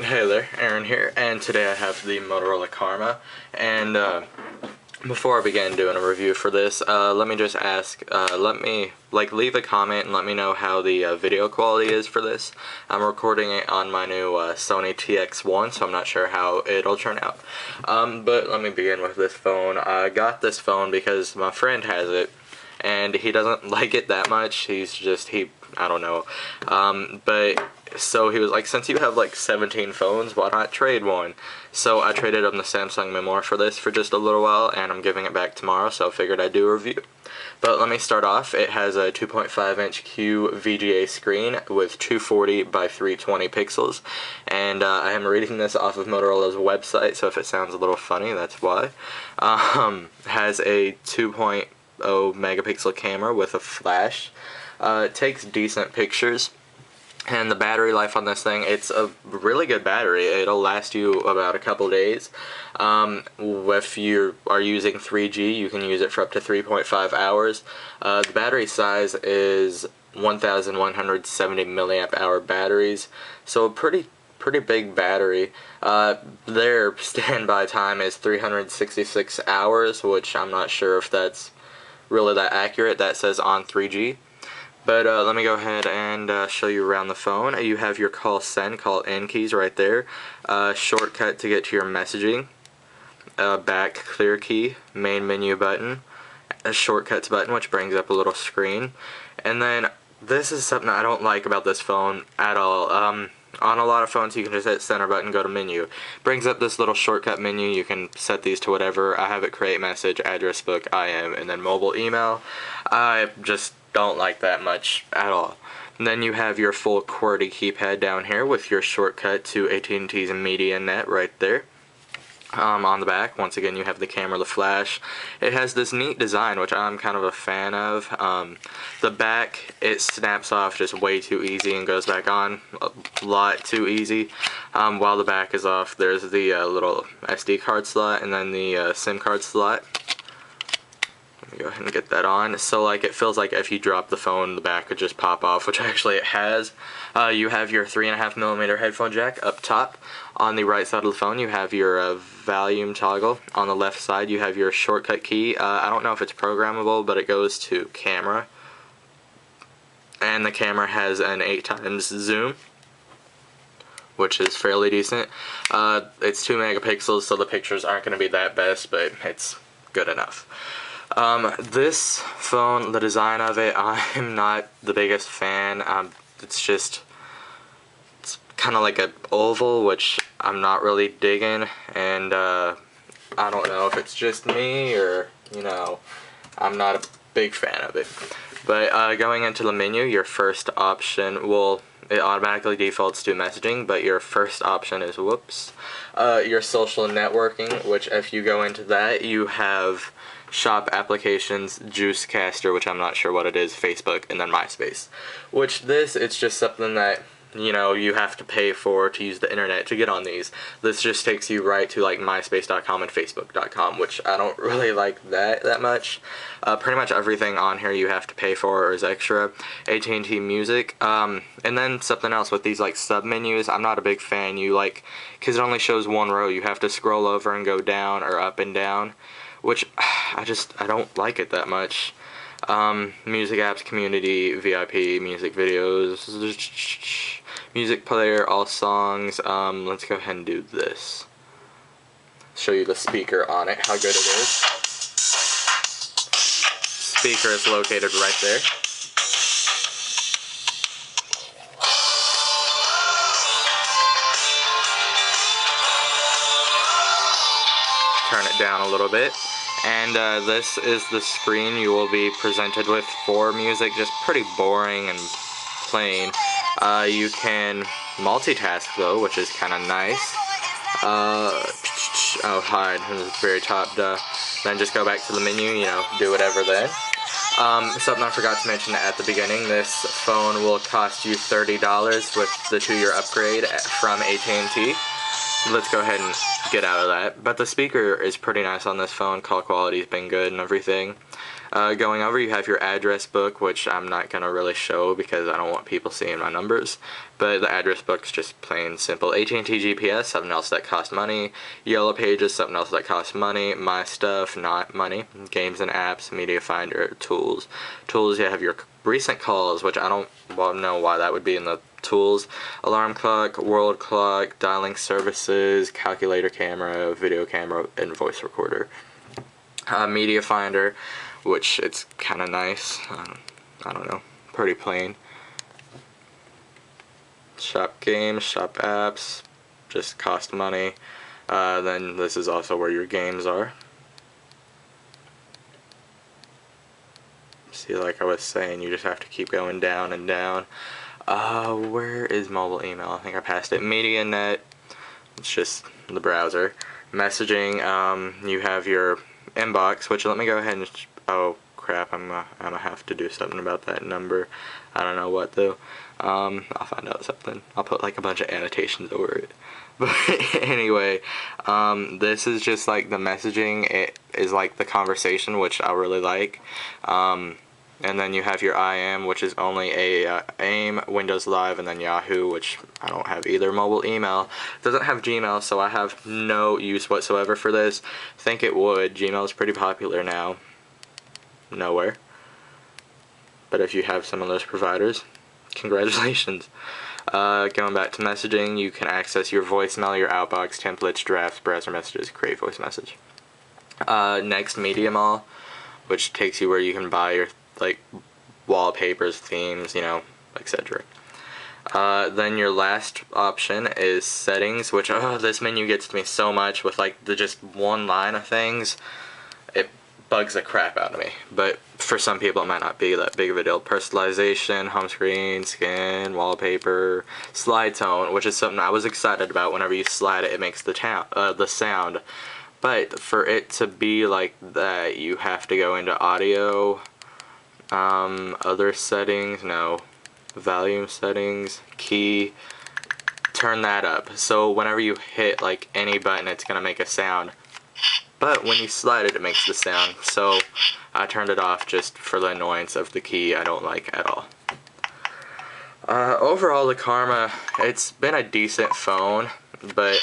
Hey there, Aaron here, and today I have the Motorola Karma, and before I begin doing a review for this, let me just ask, leave a comment and let me know how the video quality is for this. I'm recording it on my new Sony TX1, so I'm not sure how it'll turn out. But let me begin with this phone. I got this phone because my friend has it, and he doesn't like it that much. I don't know. So he was like, since you have like 17 phones, why not trade one? So I traded him the Samsung Memoir for this for just a little while, and I'm giving it back tomorrow, so I figured I'd do a review. But let me start off. It has a 2.5-inch QVGA screen with 240 by 320 pixels, and I am reading this off of Motorola's website, so if it sounds a little funny, that's why. Has a 2.0 megapixel camera with a flash. It takes decent pictures, and the battery life on this thing, it's a really good battery. It'll last you about a couple days. If you are using 3G, you can use it for up to 3.5 hours. The battery size is 1,170 milliamp hour batteries, so a pretty big battery. Their standby time is 366 hours, which I'm not sure if that's really that accurate. That says on 3G. But let me go ahead and show you around the phone. You have your call send, call in keys right there. Shortcut to get to your messaging. Back clear key, main menu button. A shortcuts button, which brings up a little screen. And then this is something I don't like about this phone at all. On a lot of phones, you can just hit center button, go to menu. Brings up this little shortcut menu. You can set these to whatever. I have it create message, address book, IM, and then mobile email. I just don't like that much at all. And then you have your full QWERTY keypad down here with your shortcut to AT&T's MediaNet right there. On the back, once again, you have the camera, the flash. It has this neat design, which I'm kind of a fan of. The back, it snaps off just way too easy and goes back on a lot too easy. While the back is off, there's the little SD card slot and then the SIM card slot. Let me go ahead and get that on. So like, it feels like if you drop the phone, the back would just pop off, which actually it has. You have your 3.5mm headphone jack up top. On the right side of the phone, you have your volume toggle. On the left side, you have your shortcut key. I don't know if it's programmable, but it goes to camera. And the camera has an 8x zoom, which is fairly decent. It's 2 megapixels, so the pictures aren't going to be that best, but it's good enough. This phone, the design of it, I'm not the biggest fan. It's kind of like an oval, which I'm not really digging, and I don't know if it's just me or, you know, I'm not a big fan of it. But going into the menu, your first option, well, it automatically defaults to messaging, but your first option is, your social networking, which if you go into that, you have shop applications, Juicecaster, which I'm not sure what it is, Facebook, and then MySpace. Which it's just something that, you know, you have to pay for to use the internet to get on these. This just takes you right to like myspace.com and facebook.com, which I don't really like that much. Pretty much everything on here you have to pay for or is extra. AT&T Music, and then something else with these like sub menus, I'm not a big fan. Because it only shows one row, you have to scroll over and go down or up and down, which I don't like it that much. Music apps, community, VIP, music videos, music player, all songs. Let's go ahead and do this. Show you the speaker on it, how good it is. Speaker is located right there. Turn it down a little bit. And this is the screen you will be presented with for music, just pretty boring and plain. You can multitask though, which is kind of nice. Oh, hide, this is very top, duh. Then just go back to the menu, you know, do whatever then. Something I forgot to mention at the beginning, this phone will cost you $30 with the 2-year upgrade from AT&T. Let's go ahead and get out of that. But the speaker is pretty nice on this phone. Call quality's been good and everything. Going over, you have your address book, which I'm not going to really show because I don't want people seeing my numbers. But the address book's just plain simple. AT&T GPS, something else that costs money. Yellow Pages, something else that costs money. My Stuff, not money. Games and apps, Media Finder, tools. Tools, you have your recent calls, which I don't know why that would be in the tools. Alarm clock, world clock, dialing services, calculator camera, video camera, and voice recorder. Media Finder, which it's kind of nice. I don't know, pretty plain. Shop games, shop apps, just cost money. Then this is also where your games are. See, like I was saying, you just have to keep going down and down. Where is mobile email? I think I passed it. MediaNet, it's just the browser. Messaging, you have your inbox, which let me go ahead and, oh crap, I'm gonna have to do something about that number. I don't know what though. I'll find out something. I'll put like a bunch of annotations over it. But anyway, this is just like the messaging. It is like the conversation, which I really like. And then you have your IM, which is only a AIM, Windows Live, and then Yahoo, which I don't have either. Mobile email doesn't have Gmail, so I have no use whatsoever for this. Think it would. Gmail is pretty popular now. Nowhere. But if you have some of those providers, congratulations. Going back to messaging, you can access your voicemail, your outbox, templates, drafts, browser messages, create voice message. Next, Media Mall, which takes you where you can buy your like wallpapers, themes, you know, etc. Then your last option is settings, which this menu gets to me so much with like the just one line of things. It bugs the crap out of me, but for some people it might not be that big of a deal. Personalization, home screen, skin, wallpaper, slide tone, which is something I was excited about. Whenever you slide it, it makes the sound. But for it to be like that, you have to go into audio, other settings, no, volume settings, key, turn that up. So whenever you hit like any button, it's gonna make a sound. But when you slide it, it makes the sound. So I turned it off just for the annoyance of the key I don't like at all. Overall, the Karma, it's been a decent phone, but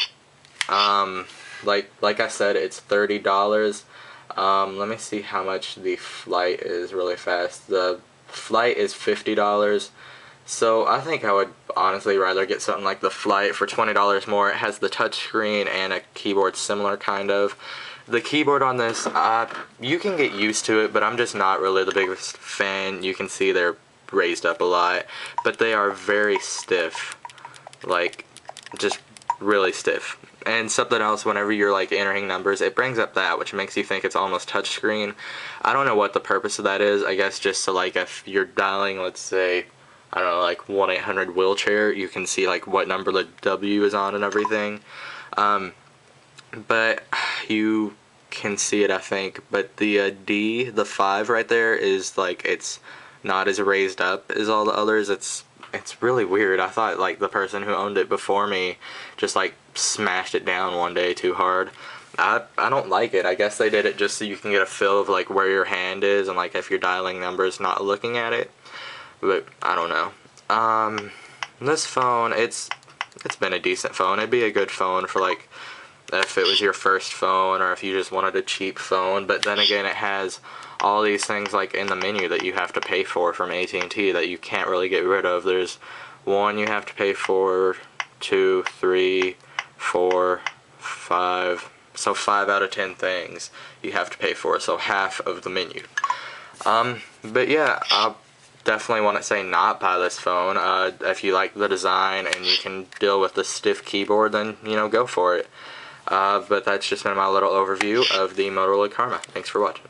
like I said, it's $30. Let me see how much the flight is really fast. The flight is $50. So I think I would honestly rather get something like the flight for $20 more. It has the touch screen and a keyboard similar kind of. The keyboard on this, you can get used to it, but I'm just not really the biggest fan. You can see they're raised up a lot, but they are very stiff, like just really stiff. And something else, whenever you're like entering numbers, it brings up that, which makes you think it's almost touchscreen. I don't know what the purpose of that is. I guess just so like if you're dialing, let's say, I don't know, like 1-800-wheelchair, you can see like what number the W is on and everything. But you can see it, I think. But the D, the 5 right there, is like, it's not as raised up as all the others. It's really weird. I thought like the person who owned it before me just like smashed it down one day too hard. I don't like it. I guess they did it just so you can get a feel of like where your hand is and like if you're dialing numbers not looking at it. But I don't know. This phone, it's been a decent phone. It'd be a good phone for like if it was your first phone or if you just wanted a cheap phone. But then again, it has all these things like in the menu that you have to pay for from AT&T that you can't really get rid of. There's 1 you have to pay for, 2, 3, 4, 5. So 5 out of 10 things you have to pay for. So half of the menu. But yeah, I definitely want to say not buy this phone. If you like the design and you can deal with the stiff keyboard, then you know, go for it. But that's just been my little overview of the Motorola Karma. Thanks for watching.